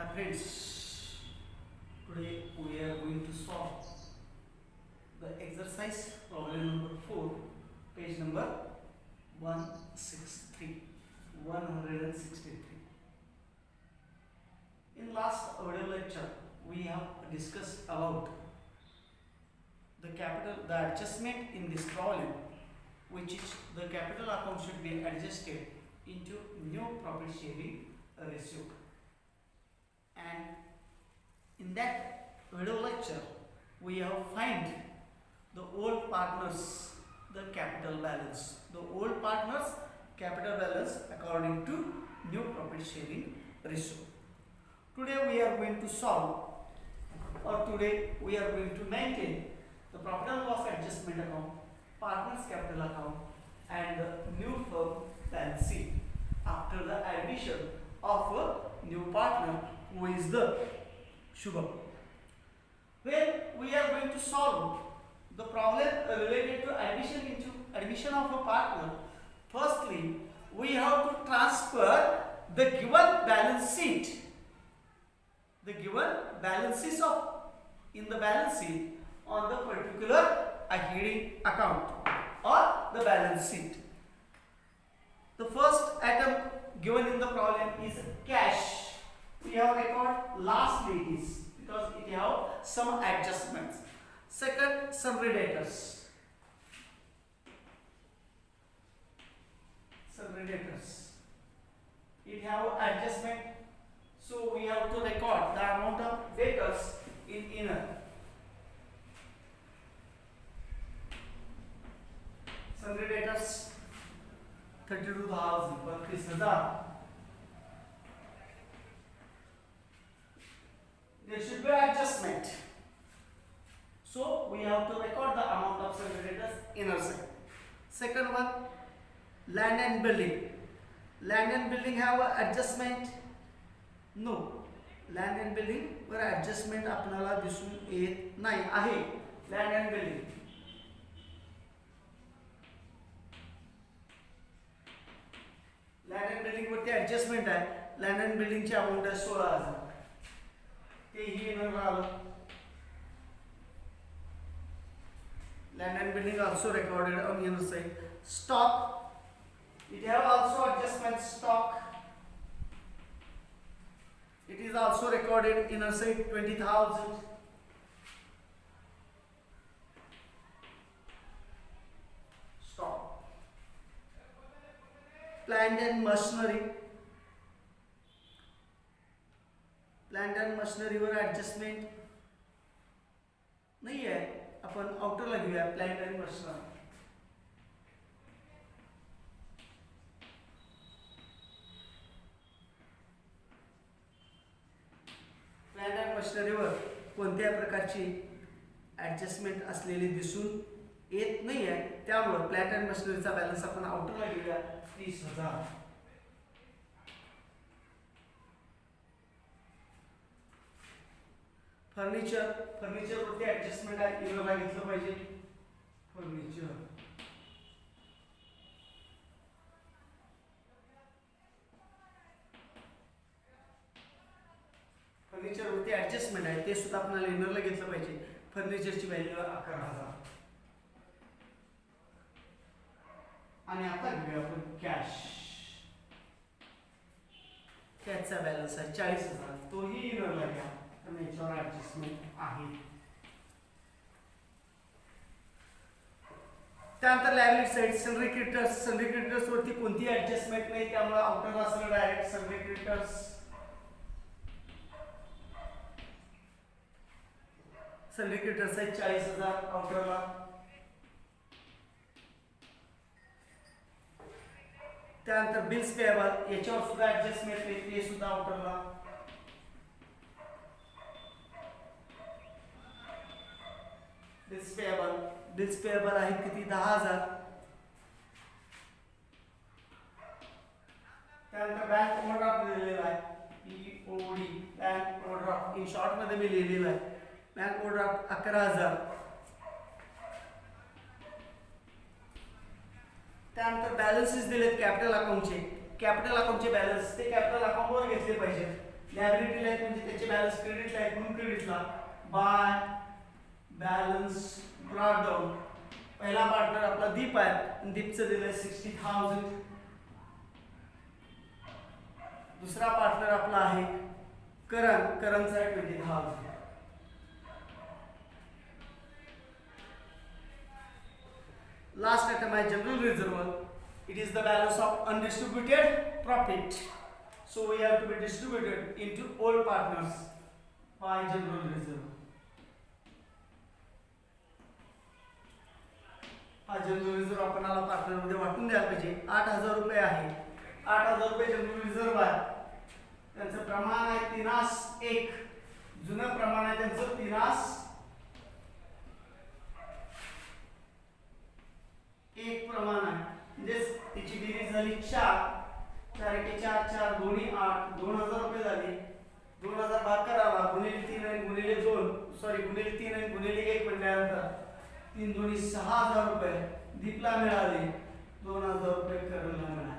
Hi friends, today we are going to solve the exercise problem number 4, page number 163. 163. In last audio lecture, we have discussed about the adjustment in this problem, which is the capital account should be adjusted into new profit sharing ratio. And in that video lecture, we have find the old partners the capital balance. The old partners capital balance according to new profit sharing ratio. Today we are going to solve, or today we are going to maintain the profit and loss adjustment account, partners capital account, and the new firm balance sheet after the addition of a new partner who is the Shubham. When we are going to solve the problem related to admission of a partner, firstly we have to transfer the given balance sheet, the given balances of in the balance sheet on the particular adhering account or the balance sheet. The first item given in the problem is cash. We have record last days because it have some adjustments. Second, sundry debtors. Sundry debtors. It have adjustment, so we have to record the amount of debtors in inner. Sundry debtors 32,000 per 30,000. There should be adjustment. So we have to record the amount of sundry debtors inner side. Second one, land and building. Land and building have adjustment? No. Land and building वर adjustment आपल्याला दिसून येत नाही आहे. Land and building. Land and building वरती adjustment आहे. Land and बिल्डिंगची amount आहे 16,000. तेही येणार आलं. Land and building also recorded on the other side. Stock, it have also adjustment. Stock, it is also recorded in a side 20,000. Stock. Plant and machinery. Plant and machinery वर adjustment नहीं है. अपन outer ला घेऊया plant and machinery. Plant and machinery वर कोणत्या प्रकारची adjustment असलेली दिसून येत नाही आहे. त्यामुळे प्लांट अँड मशिनरीचा बॅलन्स आपण आउटरला घेऊया 30,000. फर्निचर वरती ॲडजस्टमेंट आहे. इनरला घेतलं पाहिजे. फर्निचर वरती ॲडजस्टमेंट आहे, ते सुद्धा आपल्याला इनरला घेतलं पाहिजे. फर्निचरची व्हॅल्यू 11,000. आणि आता घेऊया आपण कॅशचा बॅलन्स आहे 40,000. तोही इनरला घ्या आणि याच्यावर ॲडजस्टमेंट आहे. त्यानंतर लायबिलिटी साइड, सनरी क्रेडिटर्स वरती कोणती ॲडजस्टमेंट नाही, त्यामुळे आउटरला असलं डायरेक्ट सनरी क्रेडिटर्स. सनरी क्रेडिटर्स आहे 40,000 आउटरला. त्यानंतर बिल्स पेएबल याच्यावर सुद्धा ॲडजस्टमेंट आहे, ते सुद्धा आउटरला. बिल्स पेएबल आहे किती 10,000. त्यानंतर बँक ओव्हरड्राफ्ट दिलेला आहे EOD, bank overdraft in short मध्ये मी लिहिलेला आहे. Bank overdraft 11,000. त्यानंतर बॅलन्सेस दिलेत कॅपिटल अकाउंटचे. कॅपिटल अकाउंटचे बॅलन्स ते कॅपिटल अकाउंटवर घेतले पाहिजे. लायबिलिटीला आहेत म्हणजे त्याचे बॅलन्स क्रेडिटला आहेत म्हणून क्रेडिटला. By balance brought down. पहिला पार्टनर आपला दीप आहे, दीपचं दिलंय 60,000. दुसरा पार्टनर आपला आहे करण, करणचा आहे 20,000. Last item is general reserve. It is the balance of undistributed profit. So we have to be distributed into all partners by general reserve. हा जनरल रिझर्व आपल्याला पार्टनर मध्ये वाटून द्यायला पाहिजे. 8,000 रुपये आहे. 8,000 रुपये जनरल रिझर्व आहे. त्यांचं प्रमाण आहे 3:1. जुनं प्रमाण आहे त्यांचं 3:1 प्रमाण आहे. म्हणजे त्याची बेरीज झाली 4. 4 × 4 4 दोन्ही 8. 2,000 रुपये झाले. 2,000 भाग करावा गुणिले 3 आणि गुणिले 2 सॉरी गुणिले 3 आणि गुणिले 1 म्हटल्यानंतर 3 दोन्ही 6,000 रुपये दीपला मिळाले. 2,000 रुपये करणला मिळाले.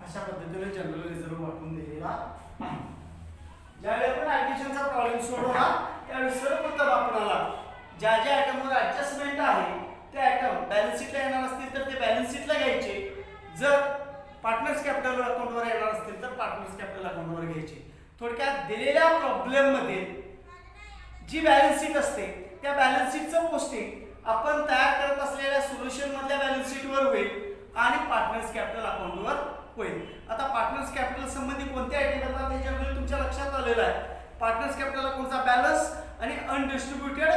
अशा पद्धतीने जनरल रिझर्व वाटून दिलेला आहे. ज्यावेळी आपण ऍडमिशनचा प्रॉब्लेम सोडवला त्यावेळी सर्वप्रथम आपल्याला ज्या ज्या आयटमवर ऍडजस्टमेंट आहे ते आयटम बॅलन्स शीटला येणार असतील तर ते बॅलन्स शीटला घ्यायचे. जर पार्टनर्स कॅपिटल अकाउंटवर येणार असतील तर पार्टनर्स कॅपिटल अकाउंटवर घ्यायचे. थोडक्यात दिलेल्या प्रॉब्लेम मध्ये जी बॅलन्स शीट असते त्या बॅलन्स शीटचं पोस्टिंग आपण तयार करत असलेल्या सोल्युशन मधल्या बॅलन्स शीटवर होईल आणि पार्टनर्स कॅपिटल अकाउंटवर होईल. आता पार्टनर्स कॅपिटल संबंधी कोणते आयटम येतात हे जनरली तुमच्या लक्षात आलेलं आहे. पार्टनर्स कॅपिटल अकाउंटचा बॅलन्स आणि अनडिस्ट्रीब्युटेड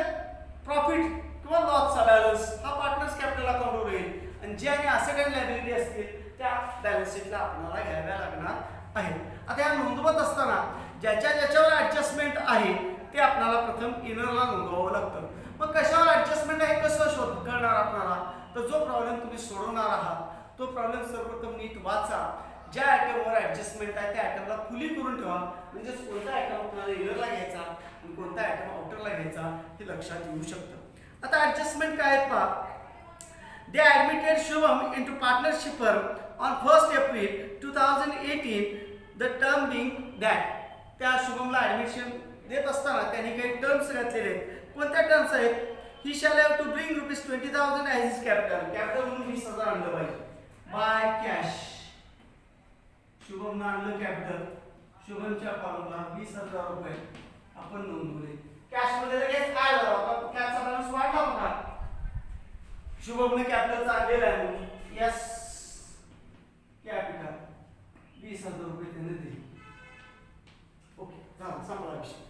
प्रॉफिट किंवा लॉसचा बॅलन्स हा पार्टनर्स कॅपिटल अकाउंटवर येईल. आणि जे आणि असेट अँड लायबिलिटी असतील त्या बॅलन्स शीटला आपल्याला घ्याव्या लागणार आहेत. आता या नोंदवत असताना ज्याच्या ज्याच्यावर ऍडजस्टमेंट आहे ते आपल्याला प्रथम इनरला नोंदवावं लागतं. मग कशावर ऍडजस्टमेंट आहे कसं शोध करणार आपल्याला, तर जो प्रॉब्लेम तुम्ही सोडवणार आहात तो प्रॉब्लेम सर्वप्रथम नीट वाचा. ज्या आयटमवर ऍडजस्टमेंट आहे त्या आयटमला खुली करून ठेवा. म्हणजे कोणता आयटम आपल्याला इनरला घ्यायचा आणि कोणता आयटम आउटरला घ्यायचा हे लक्षात येऊ शकतं. आता ऍडजस्टमेंट काय आहेत पहा. They admitted Shubham into partnership firm on 1st April 2018. The term being that त्या शुभमला ऍडमिशन देत असताना त्यांनी काही टर्म्स घातलेले आहेत. कोणत्या टर्म्स आहेत. He shall have to bring ₹20,000 as his capital. Capital म्हणून 20,000 आणलं पाहिजे बाय कॅश. शुभमनं आणलं कॅपिटल. शुभमच्या कॉलमला 20,000 रुपये आपण नोंदवले. कॅश मध्ये लगेच ऍड झाला होता. कॅशचा बॅलन्स वाढला होता. शुभमने कॅपिटलचा आणलेला आहे म्हणून यस कॅपिटल 20,000 रुपये त्याने दिले. ओके झालं संपला विषय.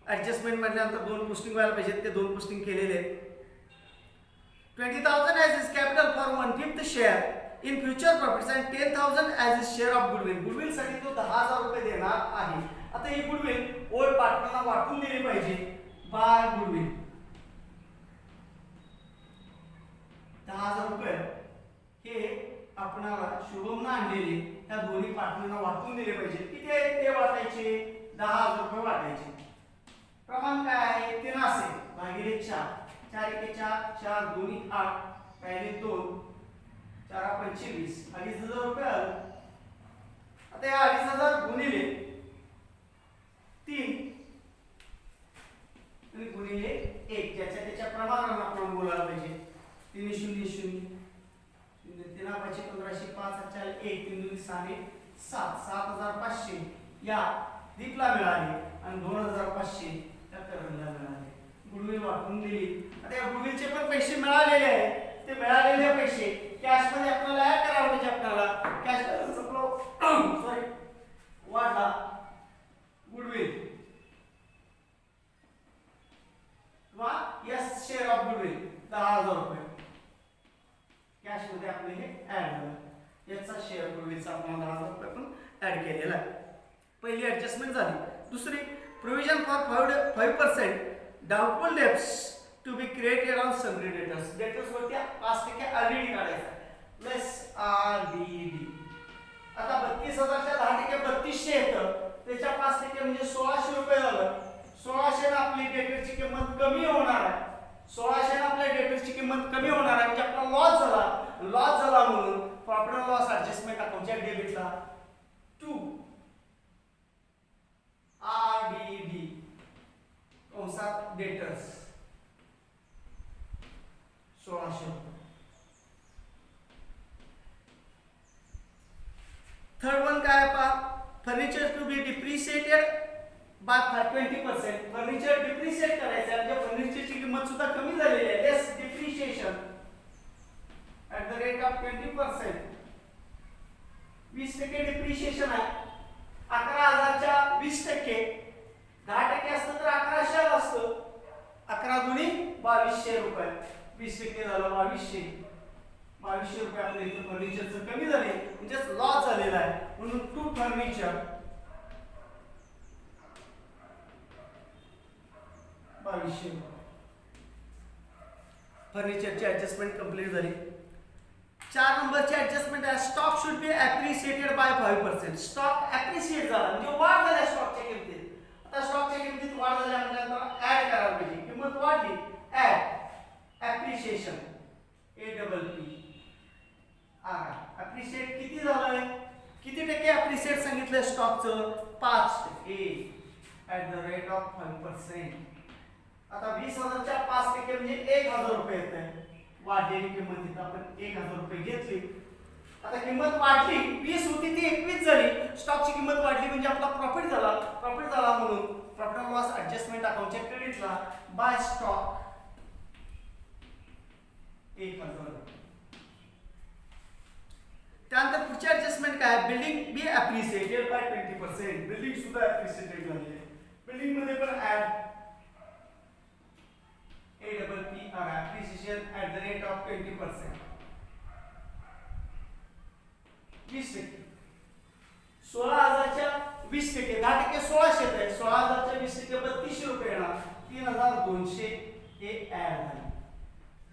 ऍडजस्टमेंट म्हटल्यानंतर 2 पोस्टिंग व्हायला पाहिजेत. ते 2 पोस्टिंग केलेले आहेत. 20,000 as his capital for 1/5 share in future profits and 10,000 as his share of goodwill. Goodwill साठी तो 10,000 रुपये देणार आहे. आता ही गुडविल ओल्ड पार्टनरला वाटून दिली पाहिजे बाय गुडविल. 10,000 रुपये हे आपणाला शुभमनं आणलेले त्या दोन्ही पार्टनरना वाटून दिले पाहिजे. किती आहे ते वाटायचे 10,000 रुपये वाटायचे. प्रमाण काय आहे 3 भागिले 4. 4 × 4 4 दोन्ही 8 पहिले 2 4 25 2,500 रुपये आलं. आता या 2,500 गुणिले 3 आणि गुणिले 1 ज्याच्या त्याच्या प्रमाणाने आपण बोलायला पाहिजे. 3 0 0 3 5 15 5 4 1 3 2 6 7 7,500 या दीपला मिळाले आणि 2,500 त्या करणला मिळाले. गुडविल वाटून दिली. आता या गुडविलचे पण पैसे मिळालेले आहेत. ते मिळालेले पैसे कॅश मध्ये आपल्याला ऍड करायला पाहिजे. आपल्याला कॅश बॅलन्स आपला सॉरी वाढला. गुडविल किंवा यस शेअर ऑफ गुडविल 10,000 रुपये कॅश मध्ये आपले हे ऍड झालं. याचा शेअर गुडविलचा आपण 10,000 रुपये पण ऍड केलेला आहे. पहिली ऍडजस्टमेंट झाली. दुसरी provision for 5% doubtful debts to be created on sundry debtors. Debtors वरती 5% ऑलरेडी काढायचा प्लस RDD. आता 32,000च्या 10% 3200 येतं. त्याच्या 5% म्हणजे 1,600 रुपये झालं. 1,600 ने आपली डेटरची किंमत कमी होणार आहे. 1,600 ने आपल्या डेटरची किंमत कमी होणार आहे म्हणजे आपला लॉस झाला म्हणून प्रॉफिट अँड लॉस ऍडजस्टमेंट अकाउंटच्या डेबिटला 2 furniture to be depreciated by 20%. Furniture depreciate करायचं आहे म्हणजे फर्निचरची किंमत सुद्धा कमी झालेली आहे. Less depreciation at the rate of 20%. 20% depreciation आहे. 11,000च्या 20%, 10% असतं तर 1100 असतं. 11 दुनी 2200 रुपये. 20% झालं 2200. 2200 रुपये आपल्या इथं फर्निचरचं कमी झाले म्हणजेच लॉस झालेला आहे. म्हणून टू फर्निचर 2200 रुपये. फर्निचरची ऍडजस्टमेंट कंप्लीट झाली. 4 नंबरची ऍडजस्टमेंट आहे stock should be appreciated by 5%. Stock appreciate झाला म्हणजे वाढ झाल्या स्टॉकच्या किमतीत. आता स्टॉकच्या किमतीत वाढ झाल्या म्हणजे ऍड करायला पाहिजे. किंमत वाढली ऍड ॲप्रिशिएशन APP ॲप्रिशिएट किती झालंय किती टक्के ॲप्रिशिएट सांगितलं स्टॉकचं 5% ॲट द रेट ऑफ 5%. आता 20,000च्या 5% म्हणजे 1,000 रुपये येत आहे. वाढलेली किंमत इथं आपण 1,000 रुपये घेतली. आता किंमत वाढली 20 होती ती 21 झाली. स्टॉकची किंमत वाढली म्हणजे आपला प्रॉफिट झाला. प्रॉफिट झाला म्हणून प्रॉफिट अँड लॉस ऍडजस्टमेंट अकाउंटच्या क्रेडिटला बाय स्टॉक 1,000. त्यानंतर पुढची ऍडजस्टमेंट काय building be appreciated by 20%. Building सुद्धा ॲप्रिशिएटेड झाली आहे. बिल्डिंग मध्ये पण add APP appreciation at the rate of 20%. 20%. 16,000च्या 20%, 10% 1600 आहे. 16,000च्या 20% 3200 रुपये येणार. 3,200 हे ऍड झाले.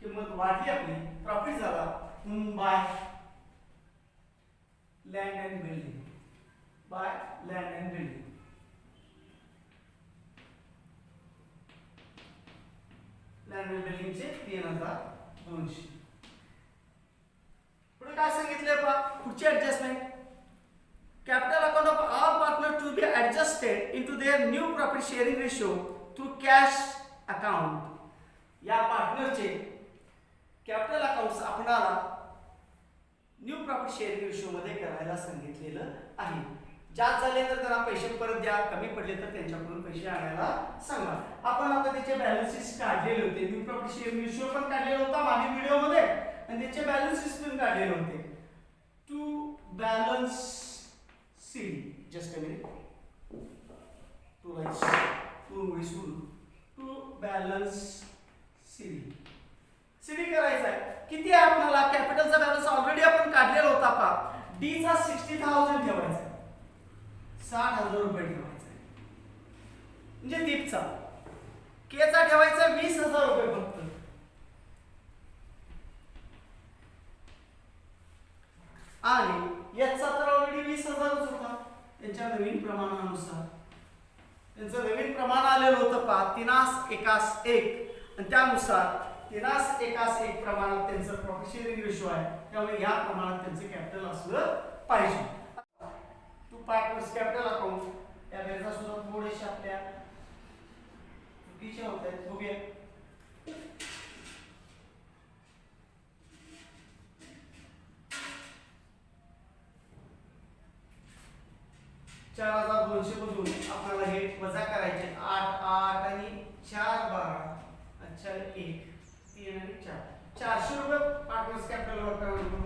किंमत वाढली आपली प्रॉफिट झाला. By land and building. By land and building. Land and बिल्डिंगचे 3,200. पुढे काय सांगितलंय पहा पुढची adjustment capital account of all partner to be adjusted into their new profit sharing ratio through cash account. या पार्टनरचे कॅपिटल अकाउंट्स आपणाला न्यू प्रॉफिट शेअरिंग रेशो मध्ये करायला सांगितलेलं आहे. जास्त झाले तर त्यांना पैसे परत द्या, कमी पडले तर त्यांच्याकडून पैसे आणायला सांगा. आपण आता त्याचे बॅलन्सेस काढलेले होते. न्यू प्रॉफिट शेअरिंग रेशो पण काढलेला होता मागील व्हिडिओ मध्ये आणि त्याचे बॅलन्सेस पण काढलेले होते. To balance C just a minute to likes to balance CD करायचा आहे. किती आहे आपल्याला कॅपिटलचा बॅलन्स ऑलरेडी आपण काढलेला होता पहा. डी चा 60,000 ठेवायचा. 60,000 रुपये ठेवायचा म्हणजे दीपचा. के चा ठेवायचा 20,000 रुपये फक्त. आणि याचा तर ऑलरेडी 20,000च होता त्यांच्या नवीन प्रमाणानुसार. त्यांचं नवीन प्रमाण आलेलं होतं पहा 3:1 आणि त्यानुसार 3:1 प्रमाणात त्यांचं प्रॉफिट शेअरिंग रेशो आहे. त्यामुळे या प्रमाणात त्यांचं कॅपिटल असलं पाहिजे. पार्टनर्स कॅपिटल अकाउंट या बेरजा सुद्धा थोडेसे आपल्या चुकीचे होत आहेत. बघूया. $4,200 मधून आपल्याला हे वजा करायचे. 8 आणि 4 12 अच्छा 1 3 आणि 4 400 रुपये पार्टनर्स कॅपिटल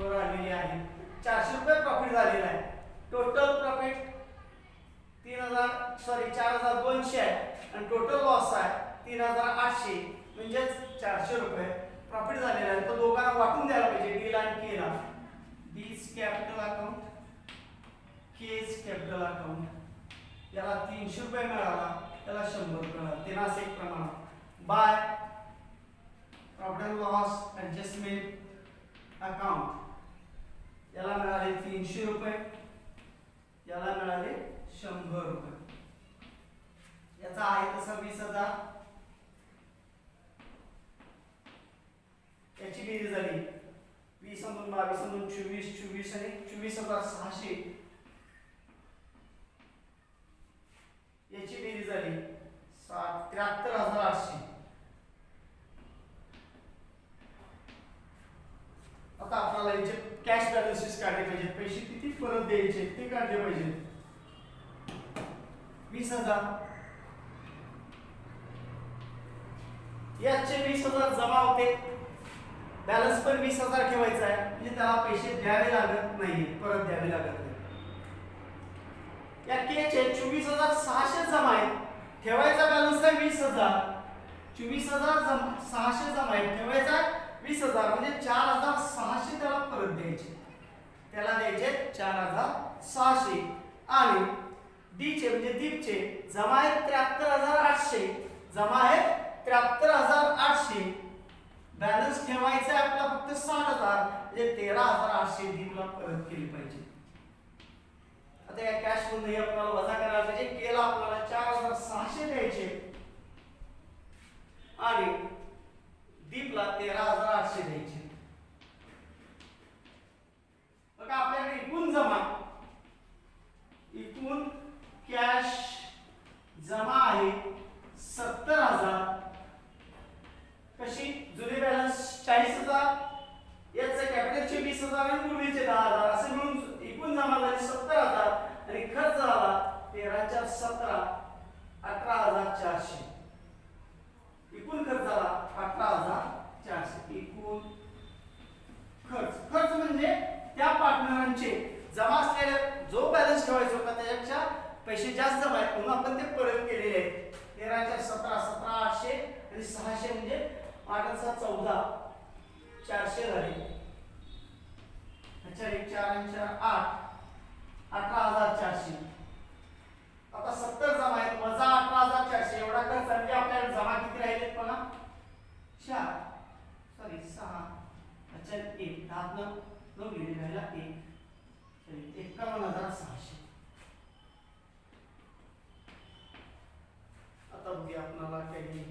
वर आलेले आहे. 400 रुपये प्रॉफिट झालेला आहे. टोटल प्रॉफिट 4,200 आहे आणि टोटल लॉस आहे 3,800 म्हणजेच 400 रुपये प्रॉफिट झालेला आहे. तो दोघांना वाटून द्यायला पाहिजे. डी ला आणि के ला. D's capital account K's capital account. याला 300 रुपये मिळाला त्याला 100 रुपये मिळाला. 3:1 प्रमाणात by profit and loss adjustment account याला मिळाले 300 रुपये याला मिळाले 100 रुपये. याचा आहे तसा 20,000. याची बेरीज झाली 20 मधून 22 मधून 24 आणि 24,600. याची बेरीज झाली 73,800. आता आपल्याला याचे कॅश बॅलन्सेस काढले पाहिजेत. पैसे किती परत द्यायचे ते काढले पाहिजेत. 20,000, याचे 20,000 जमा होते, बॅलन्स पण 20,000 ठेवायचा आहे, म्हणजे त्याला पैसे द्यावे लागत नाही, परत द्यावे लागत नाही. या के चे 24,600 जमा आहेत, ठेवायचा बॅलन्स आहे 20,000, 24,600 जमा आहेत, ठेवायचा 20,000, म्हणजे 4,600 त्याला परत द्यायचे, त्याला द्यायचे 4,600. आणि डी चे म्हणजे दीपचे जमा आहेत 73,800, जमा आहेत 73,800, बॅलन्स ठेवायचा आहे आपला फक्त 60,000, म्हणजे 13,800 दीपला परत केली पाहिजे. आता या कॅश मधून आपल्याला वजा करायला पाहिजे, केला आपल्याला 4,600 द्यायचे आणि दीपला 13,800 द्यायचे. बघा आपल्याकडे एकूण जमा, एकूण कॅश जमा आहे 70,000. कशी? जुने बॅलन्स 40,000, याचे कॅपिटलचे 20,000 आणि पूर्वीचे 10,000 असे मिळून एकूण जमा झाली 70,000 आणि खर्च झाला 13 × 17 18,400. एकूण खर्च झाला 18,400. एकूण खर्च म्हणजे त्या पार्टनरांचे जमा असलेले जो बॅलन्स ठेवायचा होता त्याच्यापेक्षा पैसे जास्त जमा आहेत, म्हणून आपण ते परत केलेले आहेत. 13 × 17 17,800 आणि 600 म्हणजे 8 × 14 400 झाले. अच्छा, 4 × 8 18,400. आता 70 जमा आहेत वजा 18,400 एवढा खर्च, म्हणजे आपल्याला जमा किती राहिलेत बघा 6. अच्छा 1 10 9 गेले राहिला 1, 51,600. आता बघूया आपल्याला काही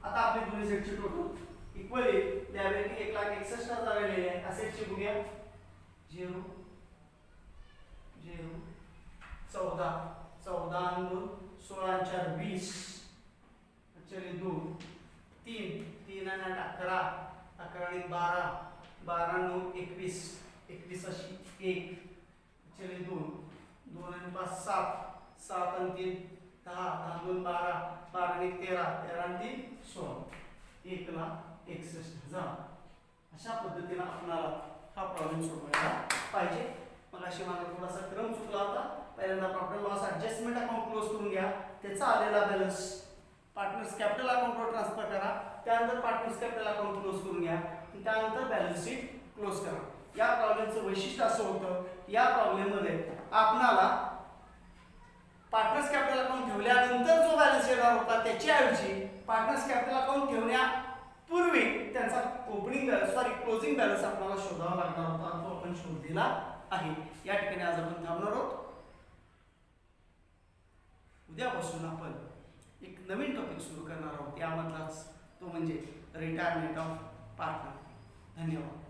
आता आपले दोन्ही सेटचे टोटल इक्वल आहे. लायबिलिटी 1,61,000 आलेले आहे. असेटचे बघूया 0 0 14 14 आणि 2 16 × 4 20, चले 2 3 3 आणि 8 11 11 आणि 12 12 9 21 21 अशी 1, चले 2 2 आणि 5 7 7 आणि 3 10 10 2 12 12 आणि 13 13 आणि 3 16 1,61,000. अशा पद्धतीने आपल्याला हा प्रॉब्लेम सोडवायला पाहिजे. मग अशी मला थोडासा क्रम चुकला होता. पहिल्यांदा profit loss adjustment account close करून घ्या, त्याचा आलेला बॅलन्स पार्टनर्स कॅपिटल अकाउंटवर ट्रान्सफर करा, त्यानंतर पार्टनर्स कॅपिटल अकाउंट क्लोज करून घ्या, त्यानंतर बॅलन्स शीट क्लोज करा. या प्रॉब्लेमचं वैशिष्ट्य असं होतं, या प्रॉब्लेममध्ये आपल्याला पार्टनर्स कॅपिटल अकाउंट ठेवल्यानंतर जो बॅलन्स येणार होता त्याच्याऐवजी पार्टनर्स कॅपिटल अकाउंट ठेवण्यापूर्वी त्यांचा ओपनिंग बॅलन्स क्लोजिंग बॅलन्स आपल्याला शोधावा लागणार होता, तो आपण शोधलेला आहे. या ठिकाणी आज आपण थांबणार आहोत. उद्यापासून आपण एक नवीन टॉपिक सुरू करणार आहोत, यामधलाच तो म्हणजे रिटायरमेंट ऑफ पार्टनर. धन्यवाद.